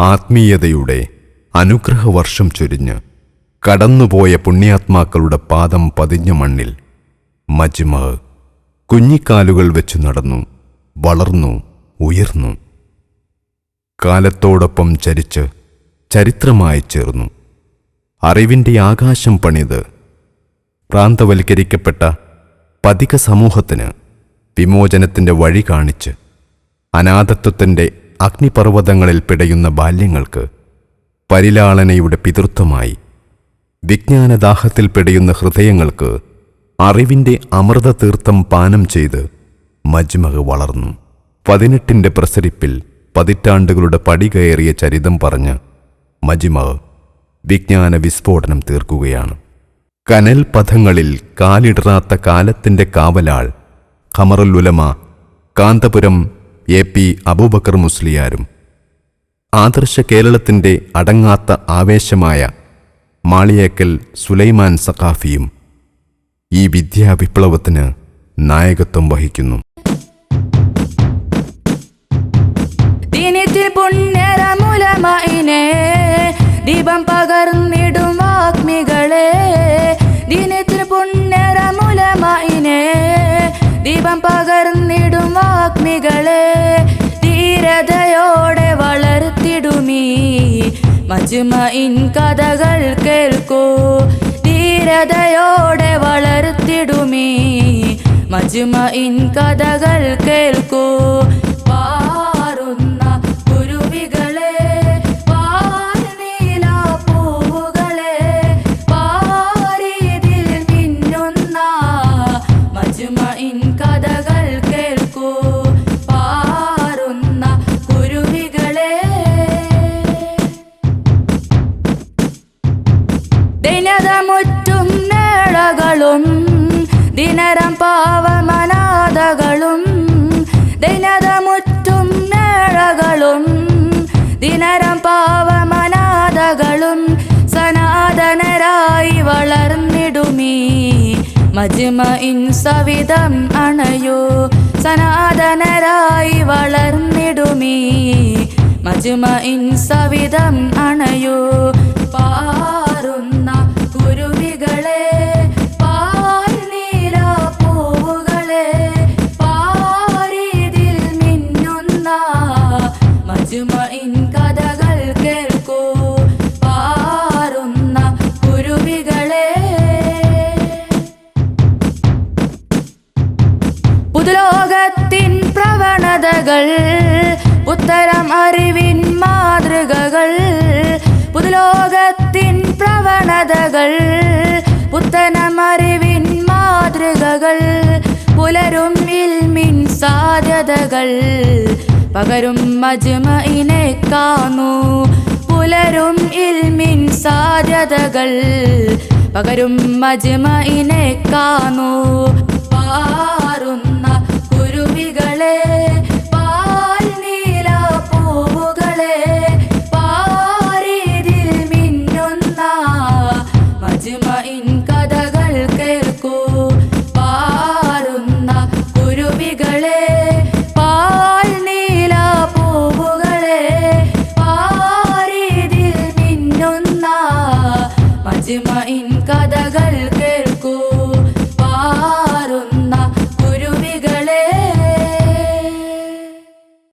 ആത്മീയതയുടെ അനുഗ്രഹവർഷം ചൊരിഞ്ഞ് കടന്നുപോയ പുണ്യാത്മാക്കളുടെ പാദം പതിഞ്ഞ മണ്ണിൽ മജ്മഅ് കുഞ്ഞിക്കാലുകൾ വെച്ചു നടന്നു, വളർന്നു, ഉയർന്നു. കാലത്തോടൊപ്പം ചരിച്ച് ചരിത്രമായി ചേർന്നു. അറിവിൻ്റെ ആകാശം പണിത് പ്രാന്തവൽക്കരിക്കപ്പെട്ട പതിക സമൂഹത്തിന് വിമോചനത്തിൻ്റെ വഴി കാണിച്ച് അനാഥത്വത്തിൻ്റെ അഗ്നിപർവ്വതങ്ങളിൽ പിടയുന്ന ബാല്യങ്ങൾക്ക് പരിലാളനയുടെ പിതൃത്വമായി വിജ്ഞാനദാഹത്തിൽ പിടയുന്ന ഹൃദയങ്ങൾക്ക് അറിവിൻ്റെ അമൃതതീർത്ഥം പാനം ചെയ്ത് മജ്മഅ് വളർന്നു. 18ൻ്റെ പ്രസരിപ്പിൽ പതിറ്റാണ്ടുകളുടെ പടി കയറിയ ചരിതം പറഞ്ഞ് മജ്മഅ് വിജ്ഞാന വിസ്ഫോടനം തീർക്കുകയാണ്. കനൽ പഥങ്ങളിൽ കാലിടറാത്ത കാലത്തിൻ്റെ കാവലാൾ ഖമറുൽ ഉലമ കാന്തപുരം AP അബൂബക്കർ മുസ്ലിയാരും ആദർശ കേരളത്തിൻ്റെ അടങ്ങാത്ത ആവേശമായ മാളിയേക്കൽ സുലൈമാൻ സഖാഫിയും ഈ വിദ്യാവിപ്ലവത്തിന് നായകത്വം വഹിക്കുന്നു. ദീപം പകർന്നിടും ആത്മികളെ, ദിനത്തിന് പുണ്യരമുലമയിനെ ദീപം പകർന്നിടും ആത്മികളെ, ധീരതയോടെ വളർത്തിടുമീ മജ്മഇൻ കഥകൾ കേൾക്കൂ. ധീരതയോടെ വളർത്തിടുമീ മജ്മഇൻ കഥകൾ കേൾക്കൂ. പാറുന്ന കുരുവികളെ, പാൽനീല പൂവുകളെ, പാരീതിൽ മിന്നുന്ന മജ്മഇൻ കഥകൾ കേൾക്കൂ. പാറുന്ന കുരുവികളെ, ദിനതമുറ്റും നേളകളും ദിനരം പാവമനാഥകളും, ദിനതമുറ്റും നേളകളും ദിനരം പാവമനാഥകളും, സനാതനരായി വളർന്നിടുമീ മജ്മഇൻ സവിധം അണയൂ. സനാതനരായി വളർന്നിടുമീ മജ്മഇൻ സവിധം അണയൂ. പാറുന്ന കുരുവികളെ, പാൽനീല പൂവുകളെ, പാരീതിൽ മിന്നുന്ന മജ്മഇൻ കഥകൾ കേൾക്കൂ. പാറുന്ന കുരുവികളെ, പുതുലോകത്തിൻ പ്രവണതകൾ, ഉത്തരം അറിവിൻ മാതൃകകൾ. പുതുലോകത്തിൻ പ്രവണതകൾ, പുത്തനം അറിവിൻ മാതൃകകൾ. പുലരും ഇൽമിൻ സാധ്യതകൾ, പകരും മജ്മഇനെ കാണൂ. പുലരും ഇൽമിൻ സാധ്യതകൾ, പകരും മജ്മഇനെ കാണൂ. പാറുന്ന കുരുവികളെ,